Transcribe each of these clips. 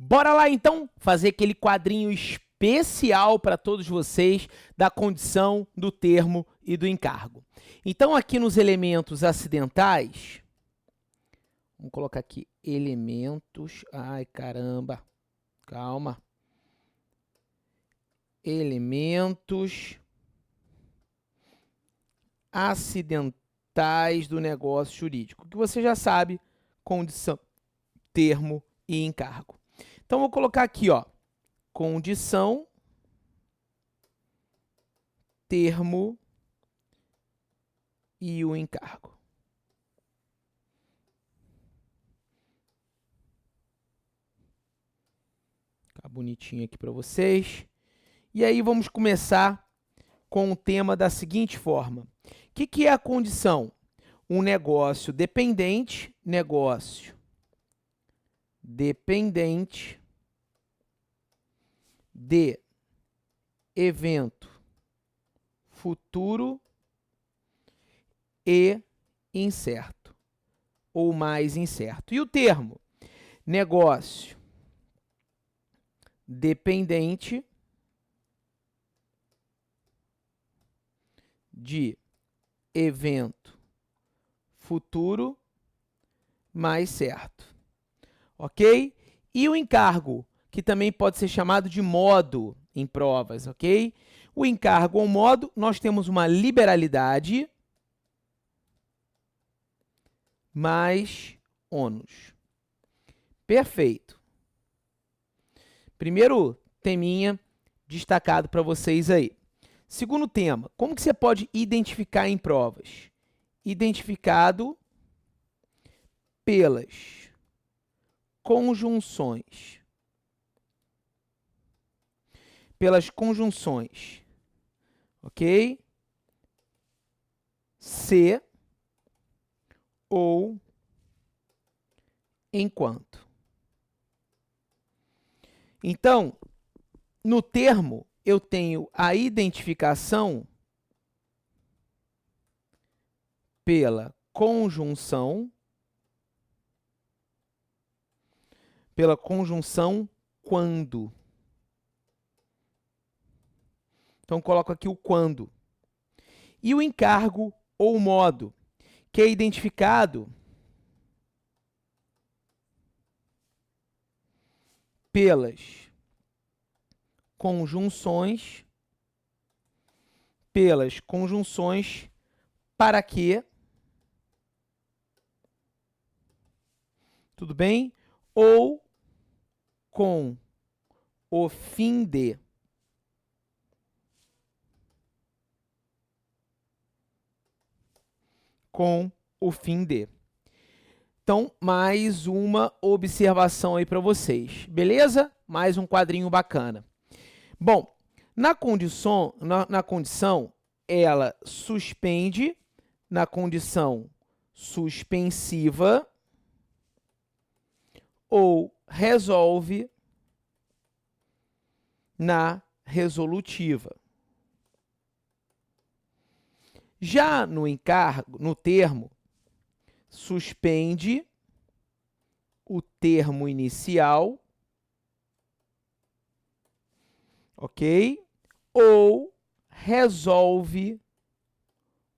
Bora lá então fazer aquele quadrinho especial para todos vocês da condição, do termo e do encargo. Então aqui nos elementos acidentais, vamos colocar aqui elementos, ai caramba, calma, elementos acidentais do negócio jurídico, que você já sabe, condição, termo e encargo. Então, vou colocar aqui, ó, condição, termo e o encargo. Tá bonitinho aqui para vocês. E aí, vamos começar com o tema da seguinte forma. O que é a condição? Um negócio dependente, de evento futuro e incerto, ou mais incerto. E o termo? Negócio dependente de evento futuro mais certo. Ok? E o encargo, que também pode ser chamado de modo em provas, ok? O encargo ou modo, nós temos uma liberalidade mais ônus. Perfeito. Primeiro teminha destacado para vocês aí. Segundo tema, como que você pode identificar em provas? Identificado pelas conjunções. Pelas conjunções, ok? Se ou enquanto. Então, no termo, eu tenho a identificação pela conjunção quando. Então, coloco aqui o quando. E o encargo ou modo, que é identificado pelas conjunções para que, tudo bem? Ou com o fim de. Com o fim de. Então, mais uma observação aí para vocês, beleza? Mais um quadrinho bacana. Bom, na condição, ela suspende, na condição suspensiva, ou resolve na resolutiva. Já no encargo, no termo, suspende o termo inicial, ok? Ou resolve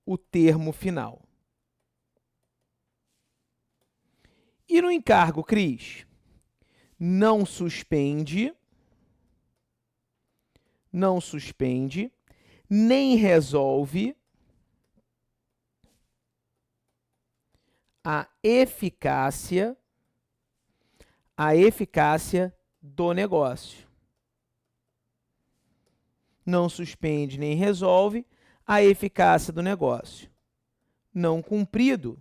o termo final. E no encargo, Cris? Não suspende, nem resolve a eficácia do negócio. Não suspende nem resolve a eficácia do negócio. Não cumprido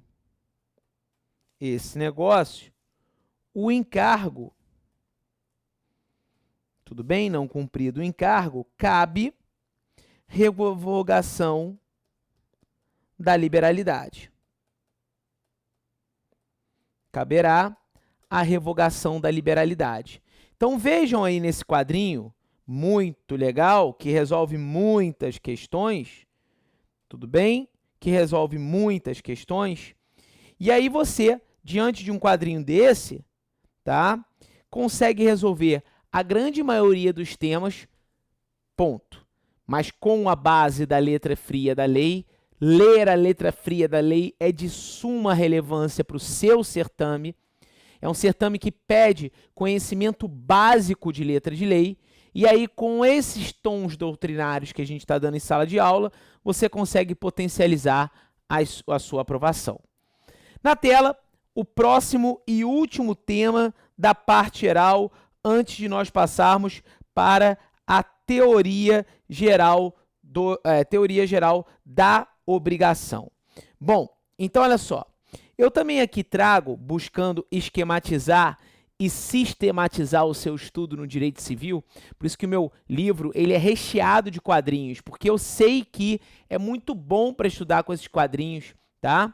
esse negócio, o encargo, tudo bem? Não cumprido o encargo, cabe revogação da liberalidade. Caberá a revogação da liberalidade. Então, vejam aí nesse quadrinho, muito legal, que resolve muitas questões, tudo bem? Que resolve muitas questões. E aí você, diante de um quadrinho desse, tá? consegue resolver a grande maioria dos temas, ponto. Mas com a base da letra fria da lei, ler a letra fria da lei é de suma relevância para o seu certame. É um certame que pede conhecimento básico de letra de lei, e aí com esses tons doutrinários que a gente está dando em sala de aula, você consegue potencializar a sua aprovação. Na tela, o próximo e último tema da parte geral, antes de nós passarmos para a teoria geral da obrigação. Bom, então olha só, eu também aqui trago, buscando esquematizar e sistematizar o seu estudo no direito civil, por isso que o meu livro ele é recheado de quadrinhos, porque eu sei que é muito bom para estudar com esses quadrinhos, tá?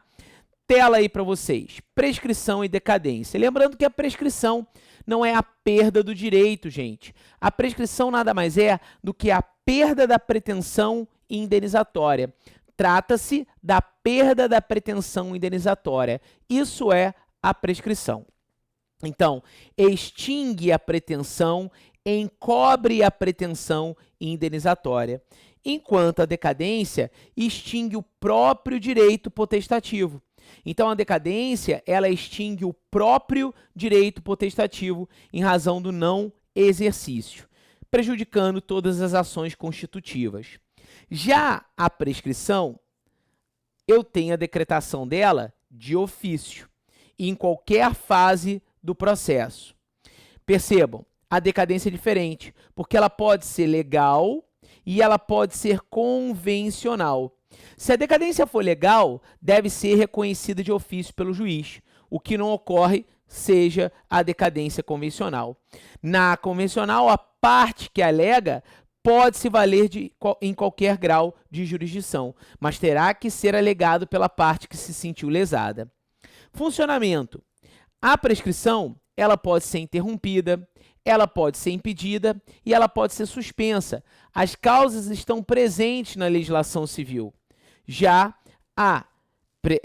Tela aí para vocês, prescrição e decadência. Lembrando que a prescrição não é a perda do direito, gente. A prescrição nada mais é do que a perda da pretensão indenizatória. Trata-se da perda da pretensão indenizatória. Isso é a prescrição. Então, extingue a pretensão, encobre a pretensão indenizatória, enquanto a decadência extingue o próprio direito potestativo. Então, a decadência, ela extingue o próprio direito potestativo em razão do não exercício, prejudicando todas as ações constitutivas. Já a prescrição, eu tenho a decretação dela de ofício, em qualquer fase do processo. Percebam, a decadência é diferente, porque ela pode ser legal e ela pode ser convencional. Se a decadência for legal, deve ser reconhecida de ofício pelo juiz, o que não ocorre seja a decadência convencional. Na convencional, a parte que alega pode se valer em qualquer grau de jurisdição, mas terá que ser alegado pela parte que se sentiu lesada. Funcionamento. A prescrição, ela pode ser interrompida, ela pode ser impedida e ela pode ser suspensa. As causas estão presentes na legislação civil. Já a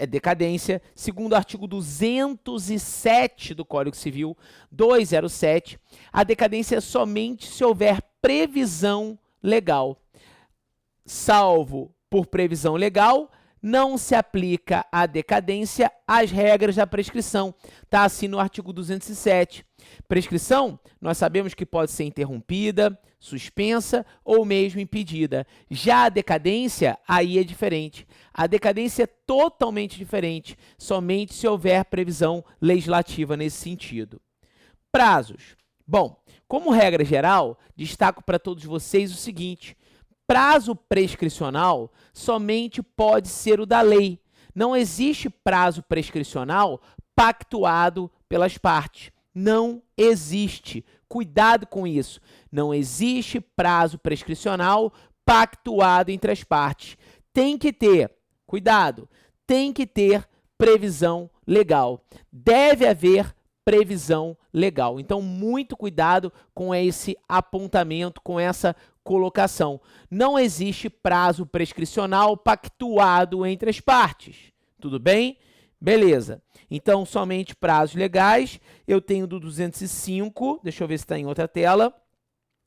decadência, segundo o artigo 207 do Código Civil, 207, a decadência é somente se houver previsão legal. Salvo por previsão legal, não se aplica a decadência às regras da prescrição. Está assim no artigo 207. Prescrição, nós sabemos que pode ser interrompida, suspensa ou mesmo impedida. Já a decadência, aí é diferente. A decadência é totalmente diferente, somente se houver previsão legislativa nesse sentido. Prazos. Bom, como regra geral, destaco para todos vocês o seguinte: prazo prescricional somente pode ser o da lei. Não existe prazo prescricional pactuado pelas partes. Não existe. Cuidado com isso. Não existe prazo prescricional pactuado entre as partes. Tem que ter, cuidado, tem que ter previsão legal. Deve haver previsão legal. Então, muito cuidado com esse apontamento, com essa colocação. Não existe prazo prescricional pactuado entre as partes. Tudo bem? Beleza. Então, somente prazos legais. Eu tenho do 205, deixa eu ver se está em outra tela.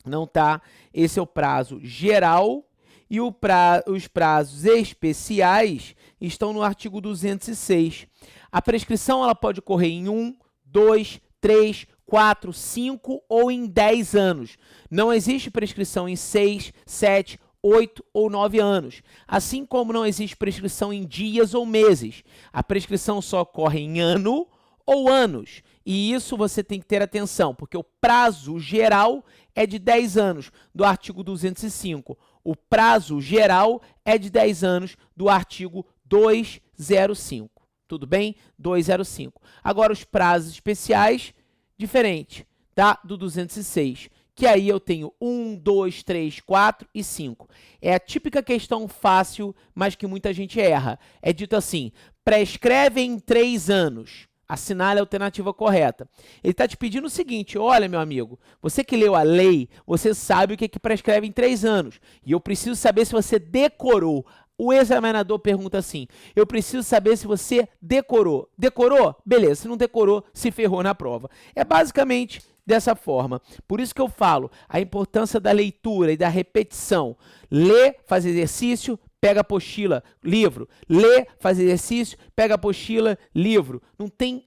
Não está. Esse é o prazo geral. E os prazos especiais estão no artigo 206. A prescrição ela pode ocorrer em 1, 2, 3, 4, 5 ou em 10 anos. Não existe prescrição em 6, 7, 8 ou 9 anos. Assim como não existe prescrição em dias ou meses. A prescrição só ocorre em ano ou anos. E isso você tem que ter atenção, porque o prazo geral é de 10 anos, do artigo 205. O prazo geral é de 10 anos, do artigo 205. Tudo bem? 205. Agora, os prazos especiais, diferente, tá? Do 206. Que aí eu tenho 1, 2, 3, 4 e 5. É a típica questão fácil, mas que muita gente erra. É dito assim, prescreve em 3 anos. Assinale a alternativa correta. Ele está te pedindo o seguinte: olha, meu amigo, você que leu a lei, você sabe o que prescreve em 3 anos. E eu preciso saber se você decorou. O examinador pergunta assim: eu preciso saber se você decorou. Decorou? Beleza. Se não decorou, se ferrou na prova. É basicamente dessa forma. Por isso que eu falo a importância da leitura e da repetição. Lê, faz exercício, pega a apostila, livro. Lê, faz exercício, pega a apostila, livro. Não tem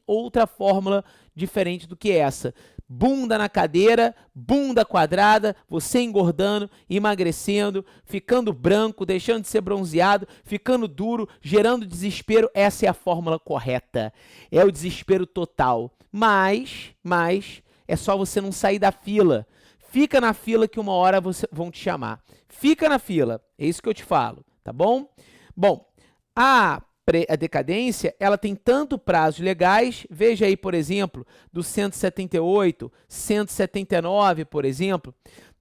outra fórmula diferente do que essa. Bunda na cadeira, bunda quadrada, você engordando, emagrecendo, ficando branco, deixando de ser bronzeado, ficando duro, gerando desespero. Essa é a fórmula correta. É o desespero total. Mas é só você não sair da fila. Fica na fila que uma hora vão te chamar. Fica na fila. É isso que eu te falo, tá bom? Bom, a decadência, ela tem tanto prazos legais, veja aí, por exemplo, do 178, 179, por exemplo,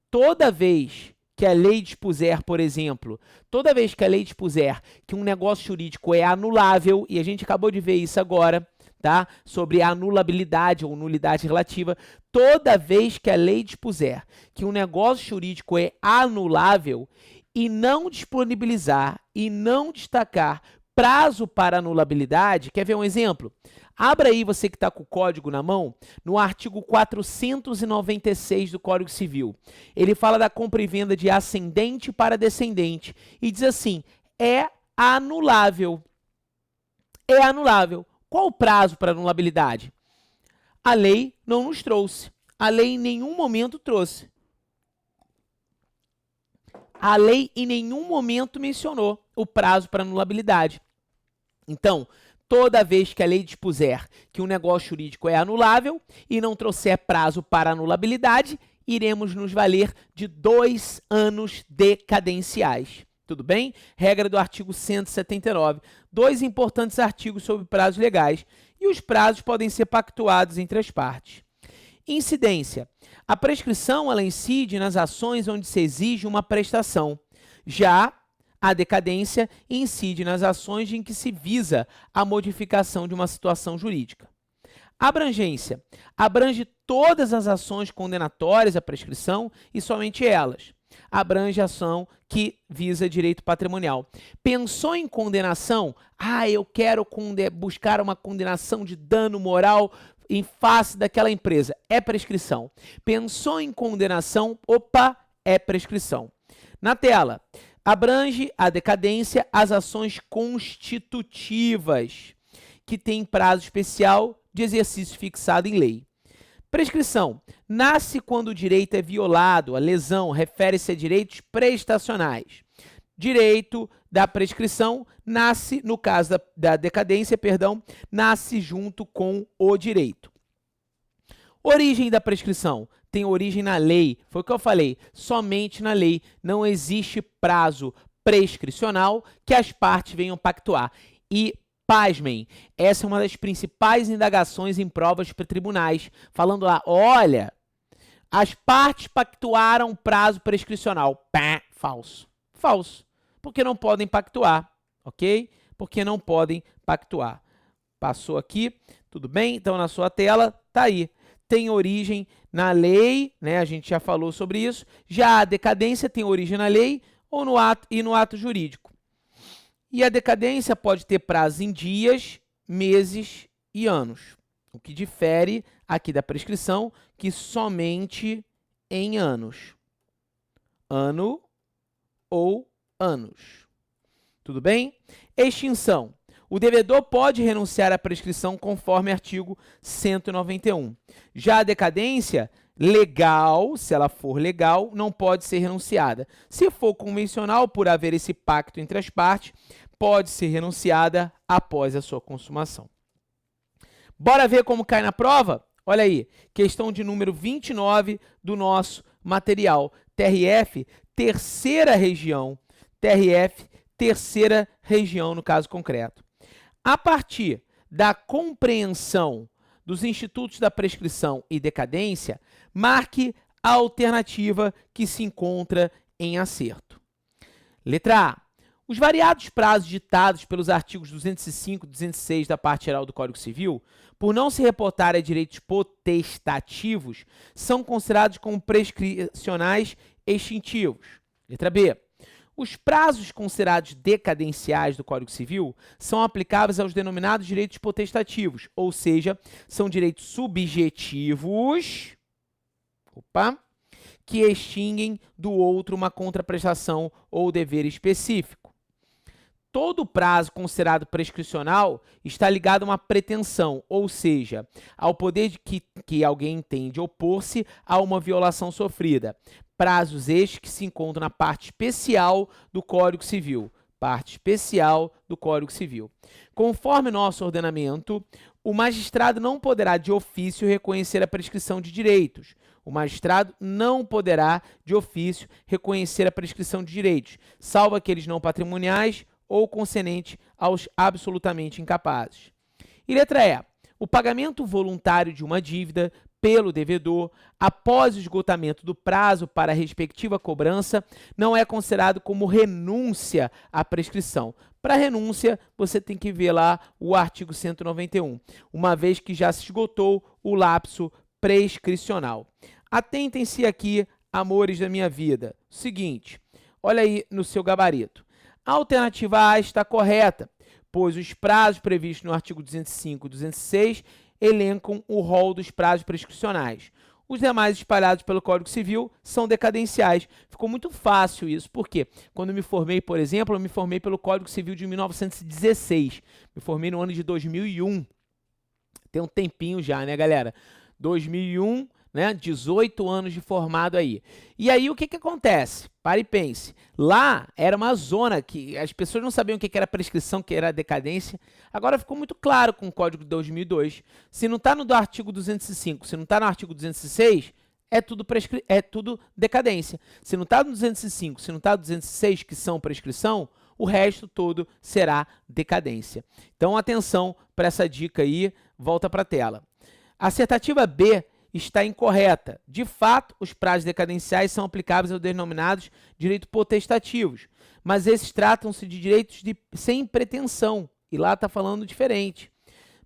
toda vez que a lei dispuser, por exemplo, toda vez que a lei dispuser que um negócio jurídico é anulável, e a gente acabou de ver isso agora, tá? Sobre a anulabilidade ou nulidade relativa, toda vez que a lei dispuser que um negócio jurídico é anulável e não disponibilizar e não destacar prazo para anulabilidade, quer ver um exemplo? Abra aí, você que está com o código na mão, no artigo 496 do Código Civil. Ele fala da compra e venda de ascendente para descendente e diz assim, é anulável. É anulável. Qual o prazo para anulabilidade? A lei não nos trouxe. A lei em nenhum momento trouxe. A lei em nenhum momento mencionou o prazo para anulabilidade. Então, toda vez que a lei dispuser que um negócio jurídico é anulável e não trouxer prazo para anulabilidade, iremos nos valer de 2 anos decadenciais. Tudo bem? Regra do artigo 179. 2 importantes artigos sobre prazos legais. E os prazos podem ser pactuados entre as partes. Incidência. A prescrição, ela incide nas ações onde se exige uma prestação. Já a decadência incide nas ações em que se visa a modificação de uma situação jurídica. Abrangência. Abrange todas as ações condenatórias à prescrição e somente elas. Abrange a ação que visa direito patrimonial. Pensou em condenação? Eu quero buscar uma condenação de dano moral em face daquela empresa. É prescrição. Pensou em condenação? É prescrição. Na tela, abrange a decadência as ações constitutivas, que têm prazo especial de exercício fixado em lei. Prescrição. Nasce quando o direito é violado. A lesão refere-se a direitos prestacionais. Direito da prescrição nasce, no caso da decadência, nasce junto com o direito. Origem da prescrição. Tem origem na lei. Foi o que eu falei. Somente na lei. Não existe prazo prescricional que as partes venham pactuar. E pasmem, essa é uma das principais indagações em provas para tribunais, falando lá, olha, as partes pactuaram prazo prescricional. Falso. Falso. Porque não podem pactuar, ok? Porque não podem pactuar. Passou aqui, tudo bem? Então, na sua tela, tá aí. Tem origem na lei, né? A gente já falou sobre isso. Já a decadência tem origem na lei ou no ato jurídico. E a decadência pode ter prazo em dias, meses e anos. O que difere aqui da prescrição, que somente em anos. Ano ou anos. Tudo bem? Extinção. O devedor pode renunciar à prescrição conforme artigo 191. Já a decadência legal, se ela for legal, não pode ser renunciada. Se for convencional, por haver esse pacto entre as partes, pode ser renunciada após a sua consumação. Bora ver como cai na prova? Olha aí, questão de número 29 do nosso material. TRF, terceira região. TRF, terceira região no caso concreto. A partir da compreensão dos institutos da prescrição e decadência, marque a alternativa que se encontra em acerto. Letra A. Os variados prazos ditados pelos artigos 205 e 206 da parte geral do Código Civil, por não se reportar a direitos potestativos, são considerados como prescricionais extintivos. Letra B. Os prazos considerados decadenciais do Código Civil são aplicáveis aos denominados direitos potestativos, ou seja, são direitos subjetivos, que extinguem do outro uma contraprestação ou dever específico. Todo prazo considerado prescricional está ligado a uma pretensão, ou seja, ao poder de que alguém tem de opor-se a uma violação sofrida. Prazos estes que se encontram na parte especial do Código Civil. Parte especial do Código Civil. Conforme nosso ordenamento, o magistrado não poderá de ofício reconhecer a prescrição de direitos. O magistrado não poderá de ofício reconhecer a prescrição de direitos, salvo aqueles não patrimoniais ou concernente aos absolutamente incapazes. E letra E. O pagamento voluntário de uma dívida pelo devedor, após o esgotamento do prazo para a respectiva cobrança, não é considerado como renúncia à prescrição. Para renúncia, você tem que ver lá o artigo 191, uma vez que já se esgotou o lapso prescricional. Atentem-se aqui, amores da minha vida. Seguinte, olha aí no seu gabarito. A alternativa A está correta, pois os prazos previstos no artigo 205 e 206 elencam o rol dos prazos prescricionais. Os demais espalhados pelo Código Civil são decadenciais. Ficou muito fácil isso, porque quando eu me formei, por exemplo, eu me formei pelo Código Civil de 1916. Me formei no ano de 2001. Tem um tempinho já, né, galera? 2001, né? 18 anos de formado aí. E aí, o que que acontece? Pare e pense. Lá era uma zona que as pessoas não sabiam o que era prescrição, o que era decadência. Agora ficou muito claro com o Código de 2002. Se não está no artigo 205, se não está no artigo 206, é tudo decadência. Se não está no 205, se não está no 206, que são prescrição, o resto todo será decadência. Então, atenção para essa dica aí. Volta para a tela. A assertativa B está incorreta. De fato, os prazos decadenciais são aplicáveis aos denominados direitos potestativos, mas esses tratam-se de direitos sem pretensão, e lá está falando diferente,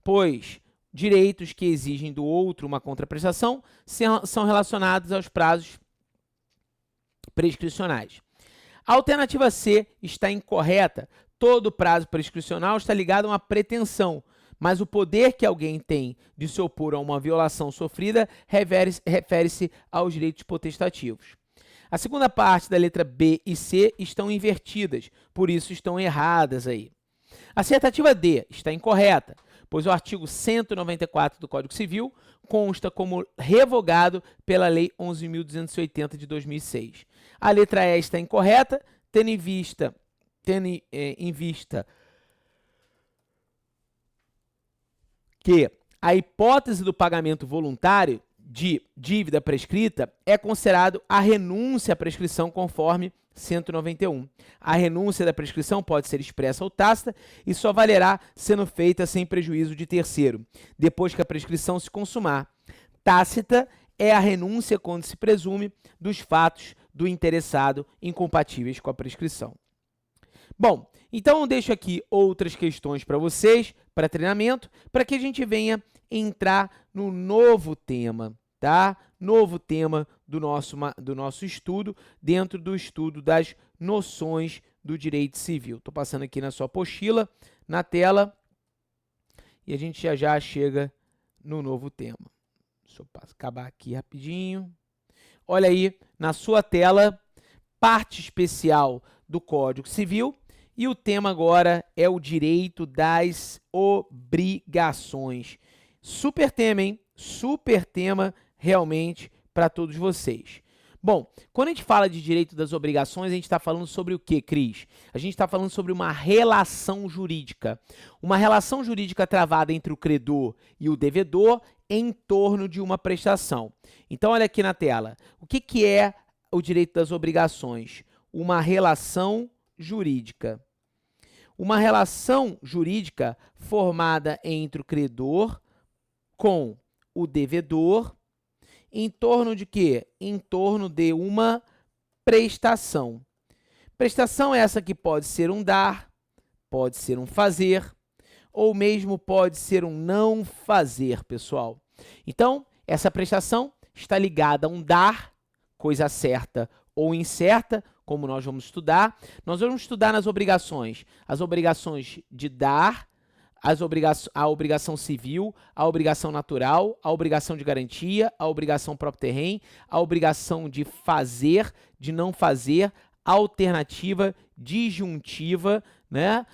pois direitos que exigem do outro uma contraprestação são relacionados aos prazos prescricionais. A alternativa C está incorreta. Todo prazo prescricional está ligado a uma pretensão, mas o poder que alguém tem de se opor a uma violação sofrida refere-se aos direitos potestativos. A segunda parte da letra B e C estão invertidas, por isso estão erradas aí. A assertativa D está incorreta, pois o artigo 194 do Código Civil consta como revogado pela Lei 11.280 de 2006. A letra E está incorreta, tendo em vista que a hipótese do pagamento voluntário de dívida prescrita é considerado a renúncia à prescrição conforme 191. A renúncia da prescrição pode ser expressa ou tácita e só valerá sendo feita sem prejuízo de terceiro, depois que a prescrição se consumar. Tácita é a renúncia quando se presume dos fatos do interessado incompatíveis com a prescrição. Bom, então eu deixo aqui outras questões para vocês, para treinamento, para que a gente venha entrar no novo tema, tá? Novo tema do nosso estudo, dentro do estudo das noções do direito civil. Estou passando aqui na sua apostila, na tela, e a gente já chega no novo tema. Deixa eu acabar aqui rapidinho. Olha aí, na sua tela, parte especial do Código Civil, e o tema agora é o direito das obrigações. Super tema, hein? Super tema realmente para todos vocês. Bom, quando a gente fala de direito das obrigações, a gente está falando sobre o que, Cris? A gente está falando sobre uma relação jurídica. Uma relação jurídica travada entre o credor e o devedor em torno de uma prestação. Então, olha aqui na tela. O que é o direito das obrigações? Uma relação jurídica. Uma relação jurídica formada entre o credor com o devedor, em torno de quê? Em torno de uma prestação. Prestação é essa que pode ser um dar, pode ser um fazer, ou mesmo pode ser um não fazer, pessoal. Então, essa prestação está ligada a um dar, coisa certa ou incerta, como nós vamos estudar. Nós vamos estudar nas obrigações, as obrigações de dar, a obrigação civil, a obrigação natural, a obrigação de garantia, a obrigação próprio terreno, a obrigação de fazer, de não fazer, alternativa, disjuntiva, né?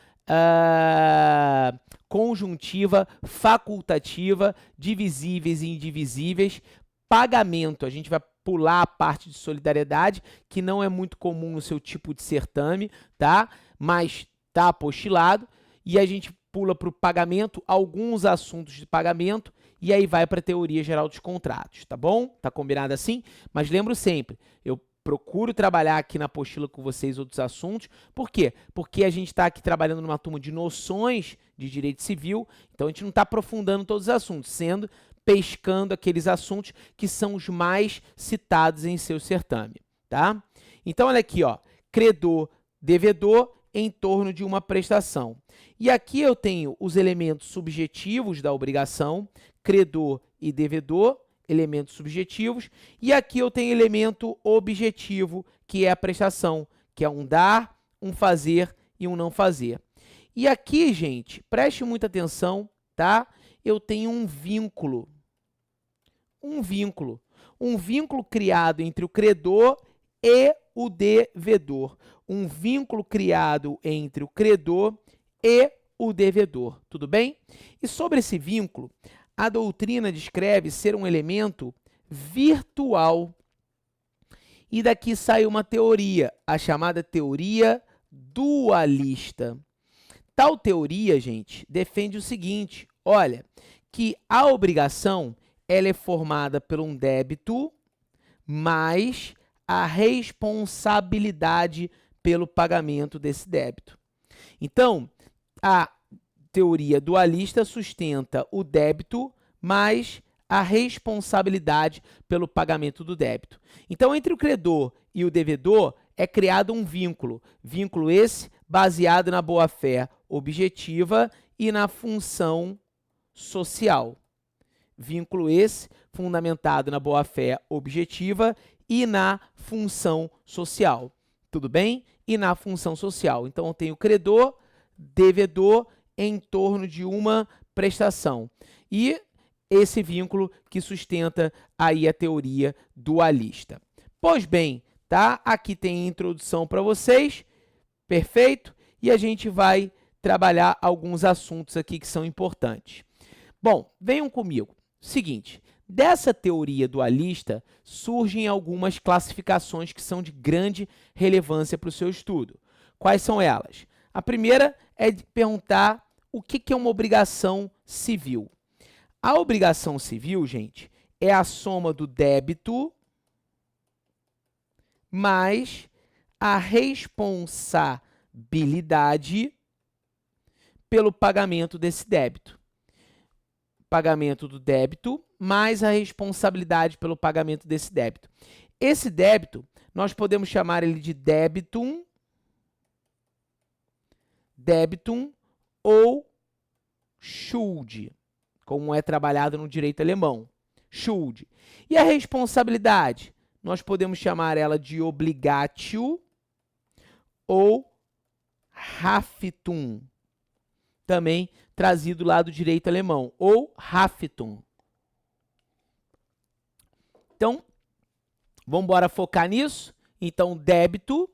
Conjuntiva, facultativa, divisíveis e indivisíveis, pagamento. A gente vai pular a parte de solidariedade, que não é muito comum no seu tipo de certame, tá? Mas tá apostilado, e a gente pula para o pagamento, alguns assuntos de pagamento, e aí vai para a teoria geral dos contratos, tá bom? Tá combinado assim? Mas lembro sempre, eu procuro trabalhar aqui na apostila com vocês outros assuntos. Por quê? Porque a gente está aqui trabalhando numa turma de noções de direito civil, então a gente não está aprofundando todos os assuntos, pescando aqueles assuntos que são os mais citados em seu certame, tá? Então, olha aqui, ó, credor, devedor em torno de uma prestação. E aqui eu tenho os elementos subjetivos da obrigação, credor e devedor, elementos subjetivos, e aqui eu tenho elemento objetivo, que é a prestação, que é um dar, um fazer e um não fazer. E aqui, gente, preste muita atenção, tá? Eu tenho um vínculo. Um vínculo criado entre o credor e o devedor. Um vínculo criado entre o credor e o devedor, tudo bem? E sobre esse vínculo, a doutrina descreve ser um elemento virtual. E daqui sai uma teoria, a chamada teoria dualista. Tal teoria, gente, defende o seguinte, olha, que a obrigação ela é formada por um débito mais a responsabilidade pelo pagamento desse débito. Então, a teoria dualista sustenta o débito mais a responsabilidade pelo pagamento do débito. Então, entre o credor e o devedor é criado um vínculo. Vínculo esse baseado na boa-fé objetiva e na função social. Vínculo esse fundamentado na boa-fé objetiva e na função social. Tudo bem? E na função social. Então, eu tenho credor, devedor em torno de uma prestação. E esse vínculo que sustenta aí a teoria dualista. Pois bem, tá? Aqui tem a introdução para vocês. Perfeito? E a gente vai trabalhar alguns assuntos aqui que são importantes. Bom, venham comigo. Seguinte, dessa teoria dualista surgem algumas classificações que são de grande relevância para o seu estudo. Quais são elas? A primeira é de perguntar o que é uma obrigação civil. A obrigação civil, gente, é a soma do débito mais a responsabilidade pelo pagamento desse débito. Pagamento do débito mais a responsabilidade pelo pagamento desse débito. Esse débito, nós podemos chamar ele de débitum ou Schuld, como é trabalhado no direito alemão. Schuld. E a responsabilidade? Nós podemos chamar ela de obligatio ou Haftung, também trazido lá do direito alemão, ou Haftung. Então, vamos embora focar nisso? Então, débito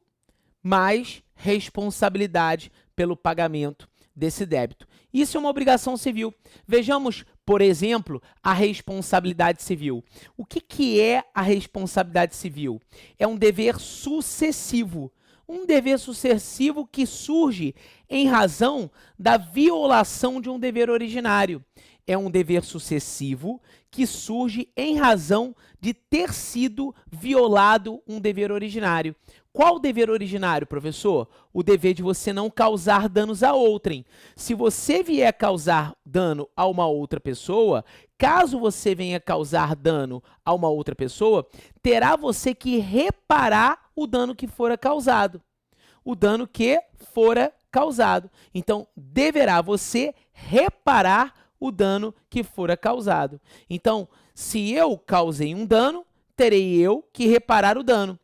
mais responsabilidade pelo pagamento desse débito. Isso é uma obrigação civil. Vejamos, por exemplo, a responsabilidade civil. O que é a responsabilidade civil? É um dever sucessivo. Um dever sucessivo que surge em razão da violação de um dever originário. É um dever sucessivo que surge em razão de ter sido violado um dever originário. Qual o dever originário, professor? O dever de você não causar danos a outrem. Se você vier causar dano a uma outra pessoa, caso você venha causar dano a uma outra pessoa, terá você que reparar o dano que fora causado. O dano que fora causado. Então, deverá você reparar o dano que fora causado. Então, se eu causei um dano, terei eu que reparar o dano.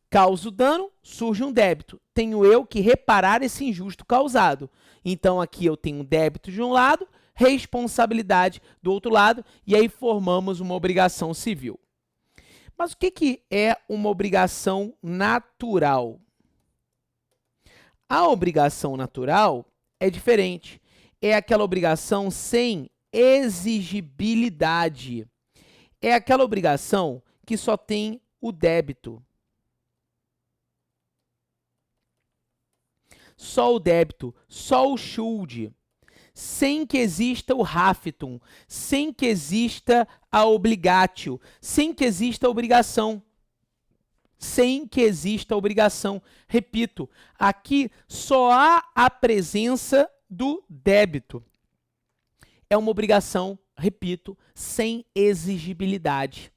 Causa o dano, surge um débito. Tenho eu que reparar esse injusto causado. Então, aqui eu tenho um débito de um lado, responsabilidade do outro lado, e aí formamos uma obrigação civil. Mas o que é uma obrigação natural? A obrigação natural é diferente. É aquela obrigação sem exigibilidade. É aquela obrigação que só tem o débito. Só o débito, só o schuld, sem que exista o haftung, sem que exista a obligatio, sem que exista a obrigação. Sem que exista a obrigação. Repito, aqui só há a presença do débito. É uma obrigação, repito, sem exigibilidade.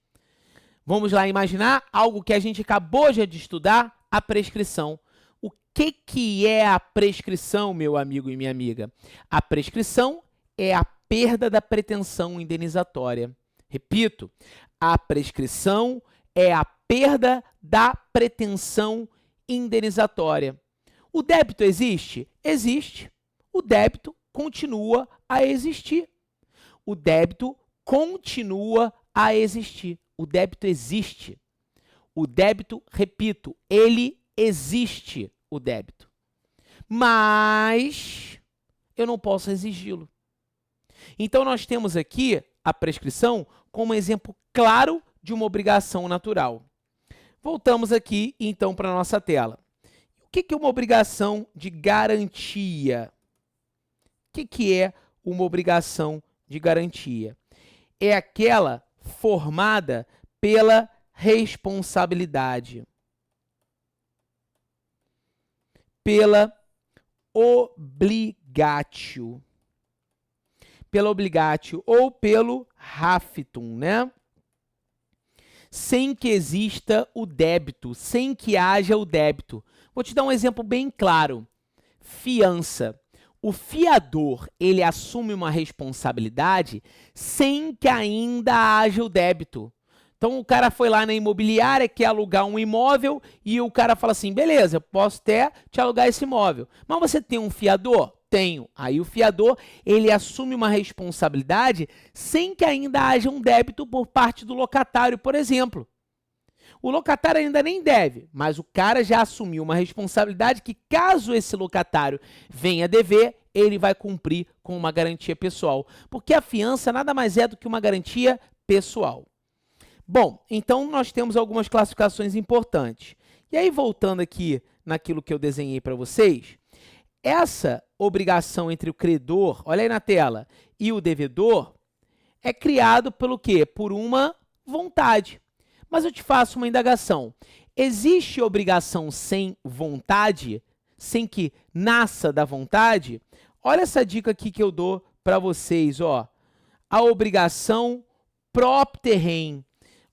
Vamos lá imaginar algo que a gente acabou já de estudar, a prescrição. O que é a prescrição, meu amigo e minha amiga? A prescrição é a perda da pretensão indenizatória. Repito, a prescrição é a perda da pretensão indenizatória. O débito existe? Existe. O débito continua a existir. O débito continua a existir. O débito existe. O débito, repito, ele existe, o débito. Mas eu não posso exigi-lo. Então, nós temos aqui a prescrição como exemplo claro de uma obrigação natural. Voltamos aqui, então, para a nossa tela. O que é uma obrigação de garantia? O que é uma obrigação de garantia? É aquela formada pela responsabilidade, pela obligatio, ou pelo haftung, né? Sem que exista o débito, sem que haja o débito. Vou te dar um exemplo bem claro. Fiança. O fiador, ele assume uma responsabilidate sem que ainda haja o débito. Então, o cara foi lá na imobiliária, quer alugar um imóvel, e o cara fala assim, beleza, eu posso até te alugar esse imóvel. Mas você tem um fiador? Tenho. Aí o fiador, ele assume uma responsabilidade sem que ainda haja um débito por parte do locatário, por exemplo. O locatário ainda nem deve, mas o cara já assumiu uma responsabilidade que, caso esse locatário venha dever, ele vai cumprir com uma garantia pessoal. Porque a fiança nada mais é do que uma garantia pessoal. Bom, então nós temos algumas classificações importantes. E aí, voltando aqui naquilo que eu desenhei para vocês, essa obrigação entre o credor, olha aí na tela, e o devedor, é criado pelo quê? Por uma vontade. Mas eu te faço uma indagação. Existe obrigação sem vontade, sem que nasça da vontade? Olha essa dica aqui que eu dou para vocês, ó. A obrigação propter rem.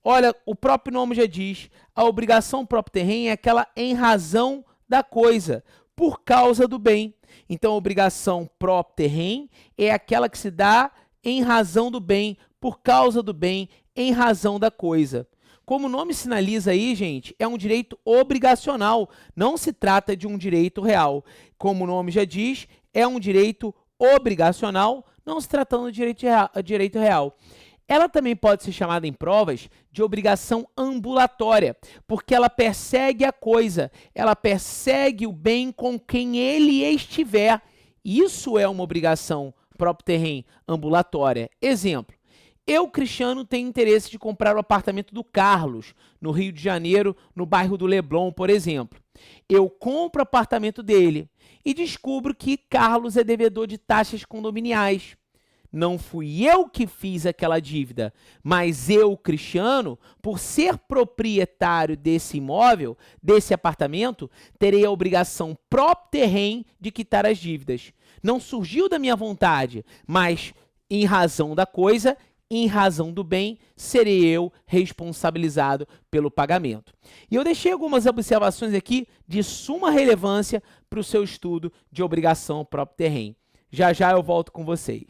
Olha, o próprio nome já diz, a obrigação propter rem é aquela em razão da coisa, por causa do bem. Então, a obrigação propter rem é aquela que se dá em razão do bem, por causa do bem, em razão da coisa. Como o nome sinaliza aí, gente, é um direito obrigacional, não se trata de um direito real. Como o nome já diz, é um direito obrigacional, não se tratando de direito real. Ela também pode ser chamada em provas de obrigação ambulatória, porque ela persegue a coisa, ela persegue o bem com quem ele estiver. Isso é uma obrigação propter rem ambulatória. Exemplo. Eu, Cristiano, tenho interesse de comprar o apartamento do Carlos, no Rio de Janeiro, no bairro do Leblon, por exemplo. Eu compro o apartamento dele e descubro que Carlos é devedor de taxas condominiais. Não fui eu que fiz aquela dívida, mas eu, Cristiano, por ser proprietário desse imóvel, desse apartamento, terei a obrigação propter rem de quitar as dívidas. Não surgiu da minha vontade, mas em razão da coisa, em razão do bem, serei eu responsabilizado pelo pagamento. E eu deixei algumas observações aqui de suma relevância para o seu estudo de obrigação propter rem. Já já eu volto com vocês.